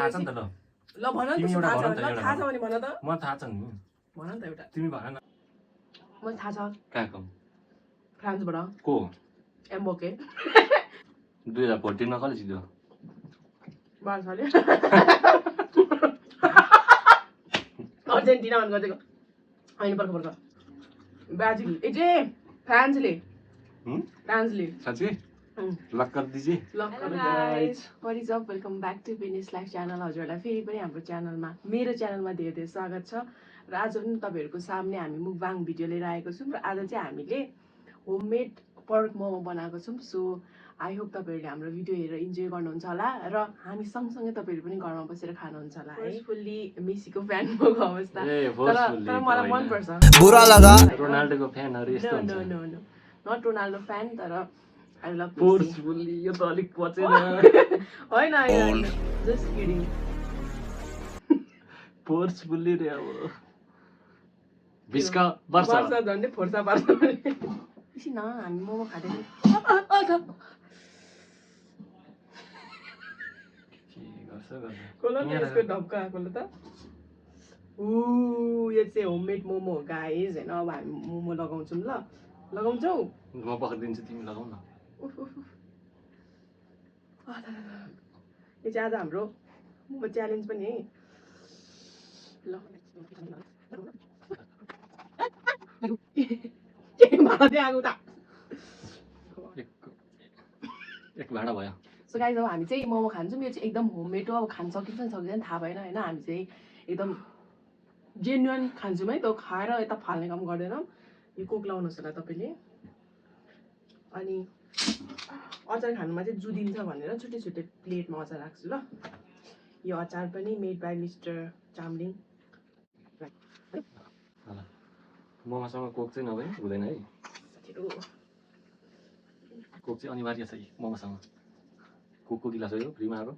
थाहा छ नि त ल ल भन न तिमी त एउटा थाहा भन छ न त ल थाहा छ भने भन त म थाहा छ नि भन न त एउटा तिमी भन न मलाई थाहा छ कहाँको फ्रान्सबाट को एम्बोके 2014 मा कसले जित्यो बार्साले अर्जेन्टिना भन्न खोजेको होइन पर्ख ब्राजिल ए चाहिँ फ्रान्सले साँच्चै लक कर दीजिए hello guys what is up welcome back to Finish Life channel हजुरहरूलाई फेरि पनि हाम्रो च्यानलमा मेरो च्यानलमा धेरै धेरै स्वागत छ र आज पनि तपाईँहरूको सामने हामी मुकबाङ भिडियो लिएर आएको छौँ र आज चाहिँ हामीले होममेड पर्क मोमो बनाएको छौँ सो आई होप तपाईँहरूले हाम्रो भिडियो हेरेर इन्जोय गर्नुहुन्छ होला र हामी सँगसँगै तपाईँहरू पनि घरमा बसेर खानुहुन्छ होला है फुल्ली मेसीको फ्यान भएको अवस्था तर मलाई मनपर्छ बुरा लगा रोनाल्डोको फ्यानहरु यस्तो हुन्छ no no no not Ronaldo fan तर आई लभ फोर्सफुल्ली यो त अलिक पचेन होइन होइन जस्ट किडिङ फोर्सफुल्ली रे अब भिस्का वर्ष झन्डै फोर्सा पार्छ एकछिन हामी मोमो खाँदै कसलाई यसको ढक्का आएकोले त यो चाहिँ होममेड मोमो हो गाइज होइन अब हामी मोमो लगाउँछौँ ल लगाउँछौ म पकाइदिन्छु तिमी लगाउ न यो चाहिँ आज हाम्रो मोमो च्यालेन्ज पनि है ल आगो त एक भाडा भयो सो गाइज अब हामी चाहिँ मोमो खान्छौँ यो चाहिँ एकदम होममेड हो अब खान सकिन्छ नि सक्दैन थाहा भएन होइन हामी चाहिँ एकदम जेन्युन खान्छौँ है त्यो खाएर यता फाल्ने काम गर्दैनौँ यो कोक लाउनुहोस् होला तपाईँले अनि अचार खानुमा चाहिँ जुदिन्छ भनेर छुट्टै छुट्टै प्लेटमा अचार राख्छु ल यो अचार पनि मेड बाई मिस्टर चामलिङ मोमोसँग कोक चाहिँ नभए हुँदैन है कोक चाहिँ अनिवार्य छ मोमोसँग कोकको गिलास हो यो फ्रीमा आएको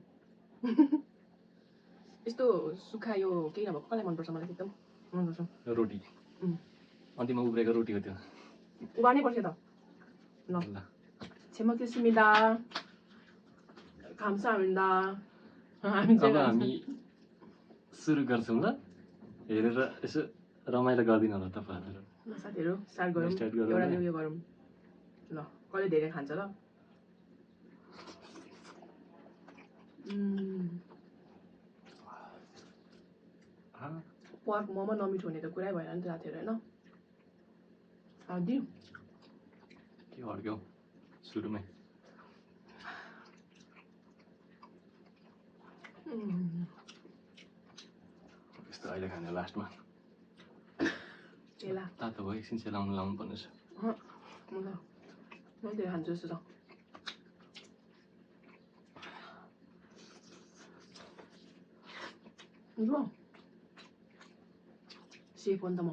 यस्तो सुक्खा यो केही नभएको कसलाई मनपर्छ मलाई एकदम मनपर्छ रोटी अन्तिममा उब्रेको रोटी हो त्यो उबार्नै पर्छ त ल छेमक्सिमिदा खामसामिदा हामी अब हामी सुरु गर्छौँ ल हेरेर यसो रमाइलो गरिदिनु होला तपाईँहरू ल साथीहरू स्टार्ट गरौँ एउटा उयो गरौँ ल कसले धेरै खान्छ ल पर्क मोमो नमिठो हुने त कुरै भएन नि त साथीहरू होइन दिउँ के हड्क्यौ सुरुमै यस्तो अहिले खाने लास्टमा तातो भयो एकछिन लाउनु पर्ने छ म धेरै खान्छु जस्तो छ सेफ हो नि त म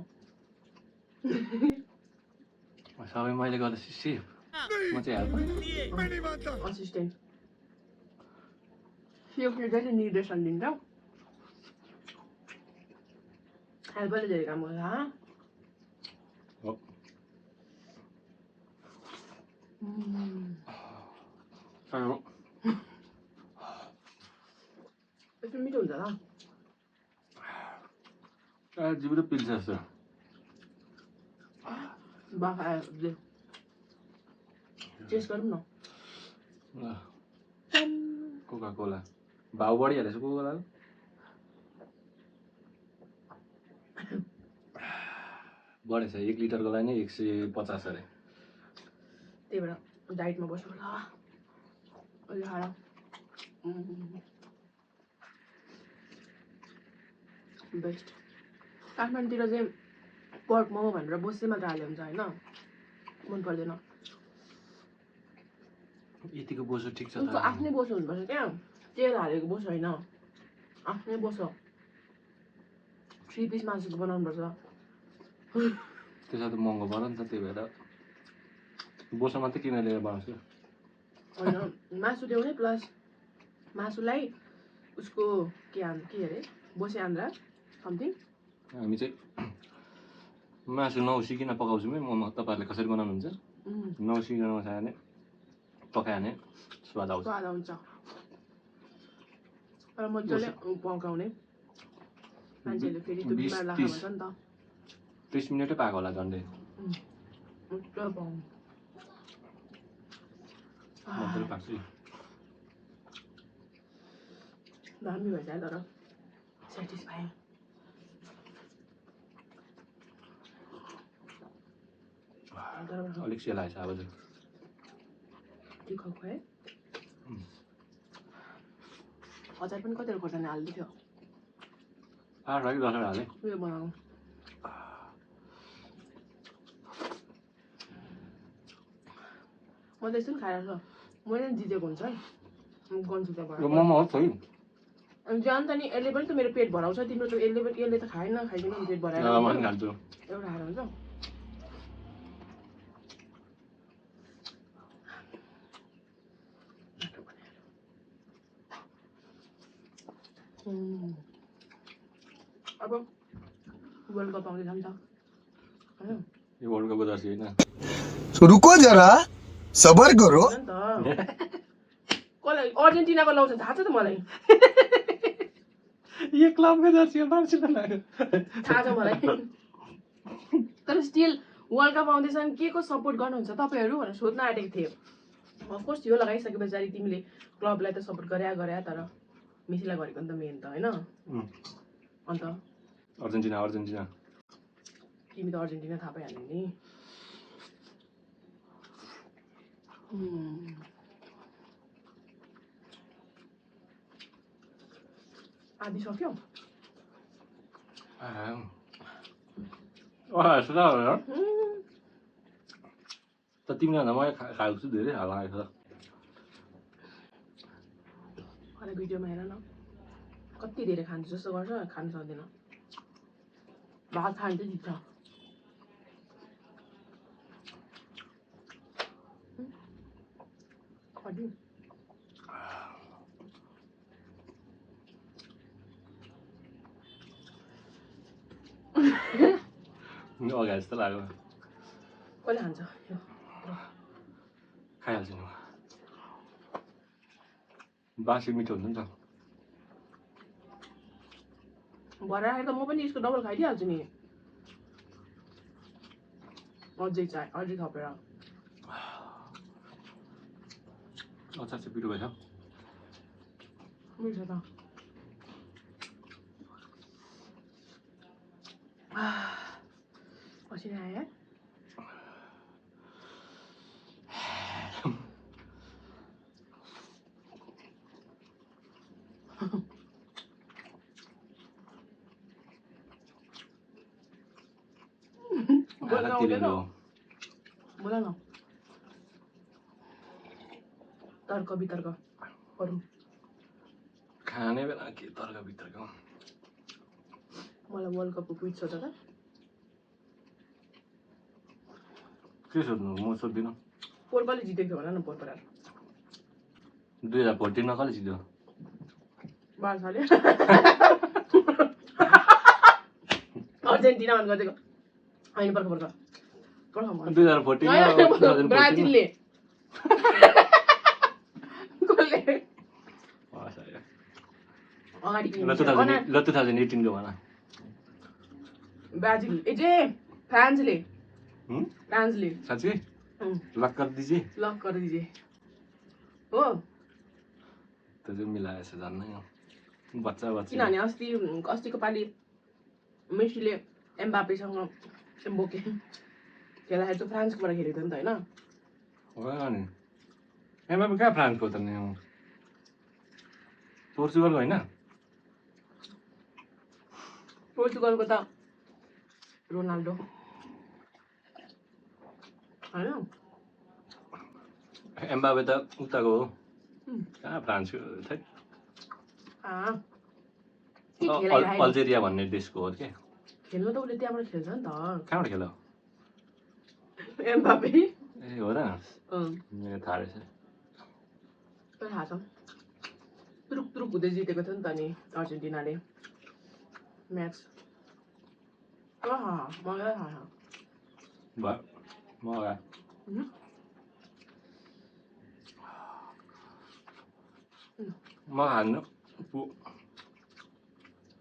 सबै मैले गर्दा सेफ म चाहिँ हेल्पर असिस्टेन्ट सेफले जहिले निर्देशन दिन्छ हेल्परले धेरै काम गर्छ यस्तो मिठो हुन्छ ल जिब्रो पिल्छ जस्तो बाफा टेस्ट गरौँ न कोका कोला भाउ बढिहालेछ कोका कोला बढेछ 1 लिटरको लागि नै 150 अरे त्यही भएर डाइटमा बस्नु होला अहिले खाएर बेस्ट काठमाडौँतिर चाहिँ पर्क मोमो भनेर बोसे मात्र हाल्यो हुन्छ होइन मन पर्दैन यतिको बोसो ठिक छ उसको आफ्नै बोसो हुनुपर्छ क्या तेल हालेको बोसो होइन आफ्नै बोसो 3 पिस मासुको बनाउनुपर्छ त्यसो त महँगो पर्यो नि त त्यही भएर बोसो मात्रै किनेर ल्याएर बनाउँछु होइन मासु ल्याउने प्लस मासुलाई उसको के अरे बोसे आन्द्रा समथिङ हामी चाहिँ मासु नउसिकिन पकाउँछौँ है मोमो तपाईँहरूले कसरी बनाउनुहुन्छ नउसिकिन नखायो भने पकायो भने स्वाद आउँछ तर मजाले पकाउने मान्छेले फेरि त्यो बिमार लाग्छ भन्छ नि त 30 मिनेटै पाएको होला झन्डै मजाले पकाउने मजाले पाक्छ दामी भएछ तर सेटिस्फाइङ अलिक सेलाएछ अब चाहिँ तिखोको है अचार पनि कतिवटा खोर्सानी हाल्दै थियो 8 कि 10 हाले उयो बनाउनु म त यस्तो पनि खाइरहेको छु मैले पनि जितेको हुन्छ है गन्छु त्यहाँबाट मोमो हो छोइ अनि जान त नि यसले पनि त मेरो पेट भराउँछ तिम्रो त यसले त खाएन खाइदिनु पेट भराएर म पनि खान्छु एउटा खाएर हुन्छ अब वर्ल्ड कप आउँदै जान्छ हैन यो वर्ल्ड कपको जर्सी हैन रुको जरा सबर करो कसलाई अर्जेन्टिनाको लाउँछ थाहा छ त मलाई यो क्लबको जर्सी हो बार्सिलोना थाहा छ मलाई तर स्टिल वर्ल्ड कप आउँदैछ नि के को सपोर्ट गर्नुहुन्छ तपाईहरू भनेर सोध्न आँटेको थियो अफकोर्स यो लगाइसके पछाडि तिमीले क्लबलाई त सपोर्ट गरे तर मेसीलाई गरेको नि त मेन त हैन अन्त अर्जेन्टिना तिमी त अर्जेन्टिना थाहा पाइहाल्यो नि आदि सक्यो सुधा हो त तिमीले भन्दा मैले खाएको छु धेरै हाल लागेको छ अरे भिडियोमा हेर न कति धेरै खान्छ जस्तो गर्छ खानु सक्दैन भात खान्छ जित्छ अगाडि जस्तो लाग्यो कसले खान्छ खाइहाल्छु नि बासी मिठो हुन्छ नि त भरे आएर त म पनि यसको डबल खाइदिइहाल्छु नि अझै थपेर अचार चाहिँ पिरो भएछ मिठो त पसिना आयो बोला न तर्क वितर्क गरौँ खाने बेला के तर्क बितर्क मलाई वर्ल्ड कपको क्विज सोध त के सोध्नु म सोध्दिनँ पोर्पलले जितेको थियो भन न पोर्पल 2014 मा कसले जित्यो बार्साले अर्जेन्टिना भन्नु खोजेको होइन पर्ख 2014 ब्राजिलले अगाडि 2018 को भन ब्राजिल फ्रान्सले साँच्चै लक कर दीजिए हो त्यो चाहिँ मिलाएछ जान्नै बच्चा किनभने अस्तिको पालि मेसीले एम्बापेसँग बोके खेल्दाखेरि त फ्रान्सकोबाट खेलेको थियो नि त होइन नि एमबापे कहाँ फ्रान्सको त नि पोर्चुगलको होइन पोर्चुगलको त रोनाल्डो होइन एम्बापे त उताको हो कहाँ फ्रान्सको अल्जेरिया भन्ने देशको हो के खेल्नु त उसले त्यहाँबाट खेल्छ नि त कहाँबाट खेल्यो एम्बापे ए हो र मेरो थाहा रहेछ थाहा छ तुरुक हुँदै जितेको थियो नि त नि अर्जेन्टिनाले म्याच मलाई थाहा छ मगा म हान्नु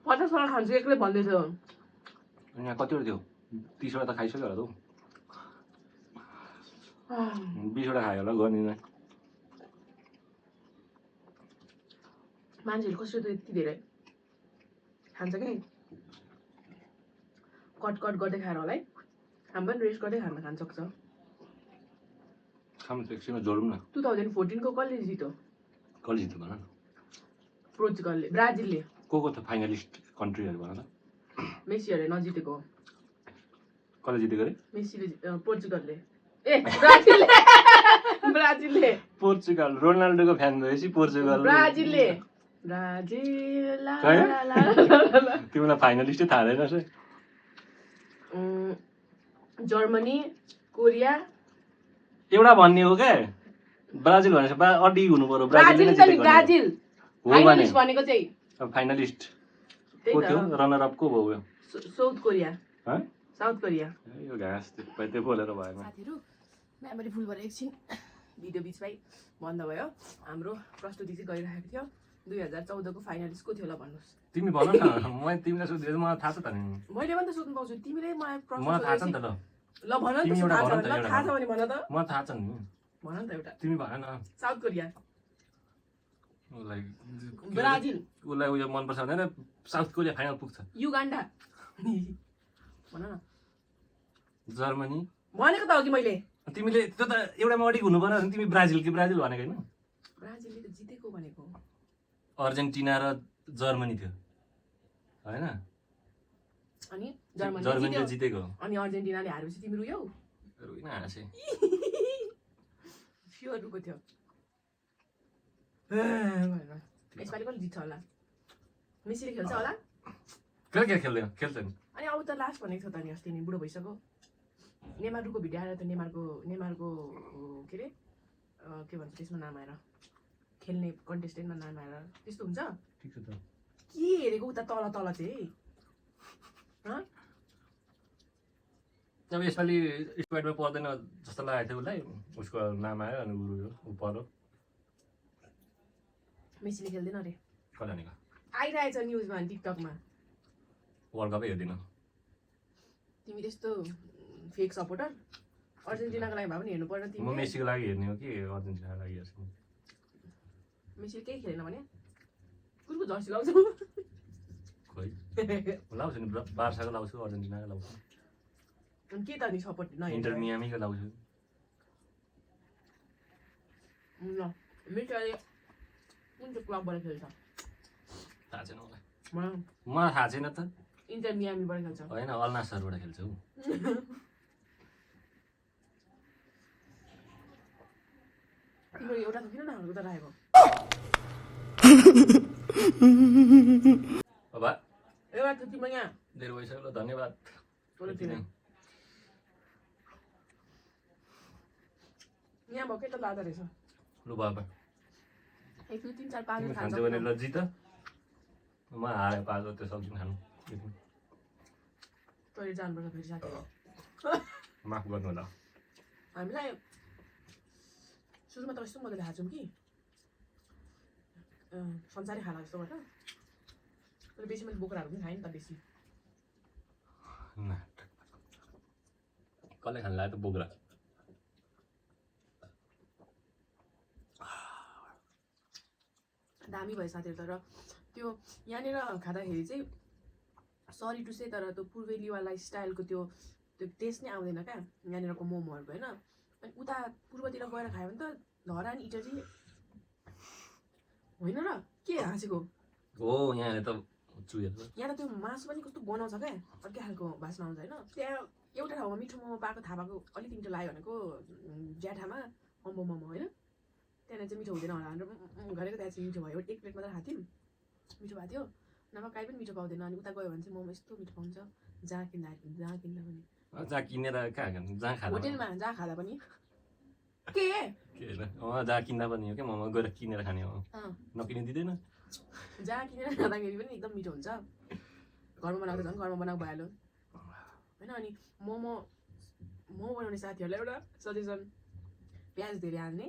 50 वटा खान्छु एक्लै भन्दै थियो यहाँ कतिवटा थियो 30 वटा त खाइसक्यो होला त 20 वटा खायो होला गर्दिन मान्छेहरु कसरी त यति धेरै खान्छ के कट गर्दै खाएर होला है हामी पनि रेस्ट गर्दै खान सक्छ खाम त एकछिनमा जोडौँ न 2014 को कसले जित्यो कसले जित्यो भन न पोर्चुगलले ब्राजिलले को त फाइनलिस्ट कन्ट्रीहरु भन त मेसीहरुले नजितेको कसले जितेको रे मेसीले पोर्चुगलले ए ब्राजिलले पोर्चुगल रोनाल्डोको फ्यान भएपछि पोर्चुगल ब्राजिल ला तिमीलाई फाइनलिस्टै थाहा छैन सर जर्मनी कोरिया एउटा भन्ने हो क्या ब्राजिल भनेपछि अड्डी हुनु पर्यो ब्राजिल ब्राजिल फाइनलिस्ट भनेको चाहिँ अब फाइनलिस्ट को थियो रनर अप को भयो साउथ कोरिया ह साउथ कोरिया यो घाँस त्यो बोलेर भएन साथीहरु मेमोरी फुल भएर एकछिन भिडियो बिचमै बन्द भयो हाम्रो प्रस्तुति चाहिँ गरिरहेको थियो 2014 को फाइनलिस्ट को थियो होला भन्नुस् तिमी भन न म तिमीलाई सोध्छु मलाई थाहा छ त नि मैले पनि त सोध्नु पाउँछु तिमीले मलाई प्रश्न मलाई थाहा छ नि त ल भन न त थाहा छ भने भन त मलाई थाहा छ नि भन न त एउटा तिमी भन न साउथ कोरिया उसलाई ब्राजिल उसलाई उयो मन पर्छ भनेर साउथ कोरिया फाइनल पुग्छ युगान्डा भन न जर्मनी भनेको त अघि मैले तिमीले त्यो त एउटामा अडिक हुनु पर्यो भने तिमी ब्राजिल भनेको हैन ब्राजिलले त जितेको भनेको अर्जेन्टिना र जर्मनी थियो हैन अनि जर्मनीले जितेको अनि अर्जेन्टिनाले हारेपछि तिमी रुयौ रुइन हाँसे फ्योर रुको थियो यसपालि पनि जित्छ होला मेसीले खेल्छ होला खेल्दैन अनि अब त लास्ट भनेको थियो त नि अस्ति नि बुढो भइसक्यो नेमारको भिडियो आएर त नेमारको के रे के भन्छ त्यसमा नाम आएर खेल्ने कन्टेस्टेन्टमा नाम आएर त्यस्तो हुन्छ ठीक छ त के हेरेको उता तल चाहिँ अब यसपालि स्क्वाडमा पर्दैन जस्तो लागेको थियो उसलाई उसको नाम आयो अनि ऊ पर्यो मेसीले खेल्दैन अरे कसले भनेको आइरहेछ न्युजमा अनि टिकटकमा वर्ल्ड कपै हेर्दिन तिमी त्यस्तो फेक सपोर्टर अर्जेन्टिनाको लागि भए पनि हेर्नु पर्दैन म तिमी मेसीको लागि हेर्ने हो कि अर्जेन्टिनाको लागि हेर्छु मेसीले केही खेलेन भने कुनको जर्सी लाउँछ खोइ लाउँछु नि बार्साको लाउँछु अर्जेन्टिनाको लाउँछु अनि के त नि सपोर्ट इन्टर मियामीको लाउँछु ल मेसीले कुन चाहिँ क्लबबाट खेल्छ थाहा छैन मलाई मलाई थाहा छैन त इन्टर मियामीबाट खेल्छ होइन अल्नासरबाट खेल्छ ऊ तिम्रो एउटा त किन नहाल्को त राखेको बाबा एउटा त तिम्रो यहाँ धेरै भइसक्यो ल धन्यवाद यहाँ भयो के त लाँदो रहेछ लु बाबा 1 2 3 4 5 खान्छ भने ल जित म हारे पाएको त्यो सक्दिन खानु तैँले जानुपर्छ फेरि साथी माफ गर्नु होला हामीलाई सुरुमा त यस्तो मजाले खान्छौँ कि संसारै खाना जस्तो भएर तर बेसी मैले बोक्राहरू पनि खाएँ नि त बेसी कसले खानु लाग्यो त बोक्रा दामी भयो साथीहरू तर त्यो यहाँनिर खाँदाखेरि चाहिँ सरी टु से तर त्यो पूर्वेलीवा लाइफस्टाइलको त्यो टेस्ट नै आउँदैन क्या यहाँनिरको मोमोहरूको होइन अनि उता पूर्वतिर गएर खायो भने त धरान इटरी होइन र के हाँसेको हो यहाँ त यहाँ त त्यो मासु पनि कस्तो बनाउँछ क्या अर्कै खालको बास्ना आउँछ होइन त्यहाँ एउटा ठाउँमा मिठो मोमो पाएको थाहा पाएको अलिक मिठो लाग्यो भनेको ज्याठामा अम्बो मोमो होइन त्यहाँनिर चाहिँ मिठो हुँदैन होला भनेर गरेको त्यहाँ चाहिँ मिठो भयो 1 प्लेट मात्र खाएको थियौँ मिठो भएको थियो नभए काहीँ पनि मिठो पाउँदैन अनि उता गयो भने चाहिँ मोमो यस्तो मिठो पाउँछ जहाँ किन्दा पनि जहाँ किनेर कहाँ जहाँ खाँदा होटेलमा जहाँ खाँदा पनि के जहाँ किन्दा पनि हो क्या मोमो गएर किनेर खाने हो नकिने दिँदैन जहाँ किनेर खाँदाखेरि पनि एकदम मिठो हुन्छ घरमा बनाएको झन् घरमा बनाएको भइहाल्यो होइन अनि मोमो बनाउने साथीहरूलाई एउटा सजेसन प्याज धेरै हाल्ने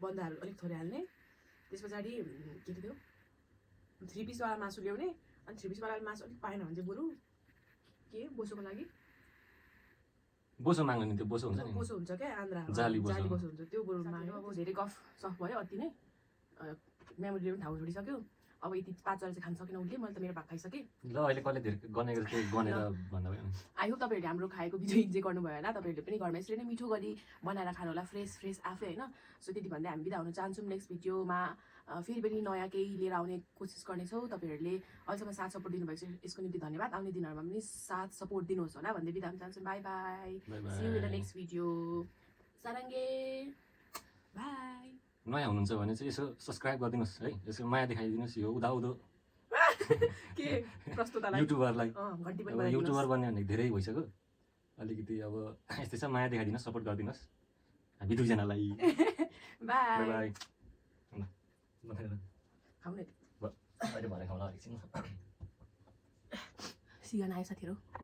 बन्दाहरू अलिक थोरै हाल्ने त्यस पछाडि के थियो 3 पिसवाला मासु ल्याउने अनि 3 पिस वालाले मासु अलिक पाएन भने चाहिँ बरु के बोसोको लागि बोसो माग्नु नि त्यो बोसो हुन्छ नि बोसो हुन्छ क्या आन्द्रा जाली बोसो। बोसो हुन्छ त्यो बरु माग्यो अब धेरै गफ सफ भयो अति नै मेमोरी पनि ठाउँ छोडिसक्यो अब यति 5 जरा चाहिँ खान सकेन उसले मैले त मेरो भाग खाइसकेँ ल अहिले कसले धेरै गनेको त्यो गनेर भन्दा भयो आई होप तपाईँहरूले हाम्रो खाएको भिडियो इन्जोय गर्नुभयो होला तपाईँहरूले पनि घरमा यसरी नै मिठो गरी बनाएर खानु होला फ्रेस आफै होइन सो त्यति भन्दै हामी बिदा हुन चाहन्छौँ नेक्स्ट भिडियोमा फेरि पनि नयाँ केही लिएर आउने कोसिस गर्नेछौँ तपाईँहरूले अहिलेसम्म साथ सपोर्ट दिनुभएको छ यसको निम्ति धन्यवाद आउने दिनहरूमा पनि साथ सपोर्ट दिनुहोस् होला भन्दै बिदा हुन चाहन्छौँ bye bye see you in the next video सारङ्गे बाई नयाँ हुनुहुन्छ भने चाहिँ यसो सब्सक्राइब गरिदिनुहोस् है यसो माया देखाइदिनुहोस् यो उदाउँदो के प्रस्तुतलाई युट्युबरलाई घन्टी पनि अब बजाइदिनुहोस्। युट्युबर बन्ने भनेको धेरै भइसक्यो अलिकति अब यस्तै छ माया देखाइदिनुहोस् सपोर्ट गरिदिनुहोस् हामी दुईजनालाई बाई बाई खाउने अहिले भरे खाउँला एकछिन सिगन आयो साथीहरू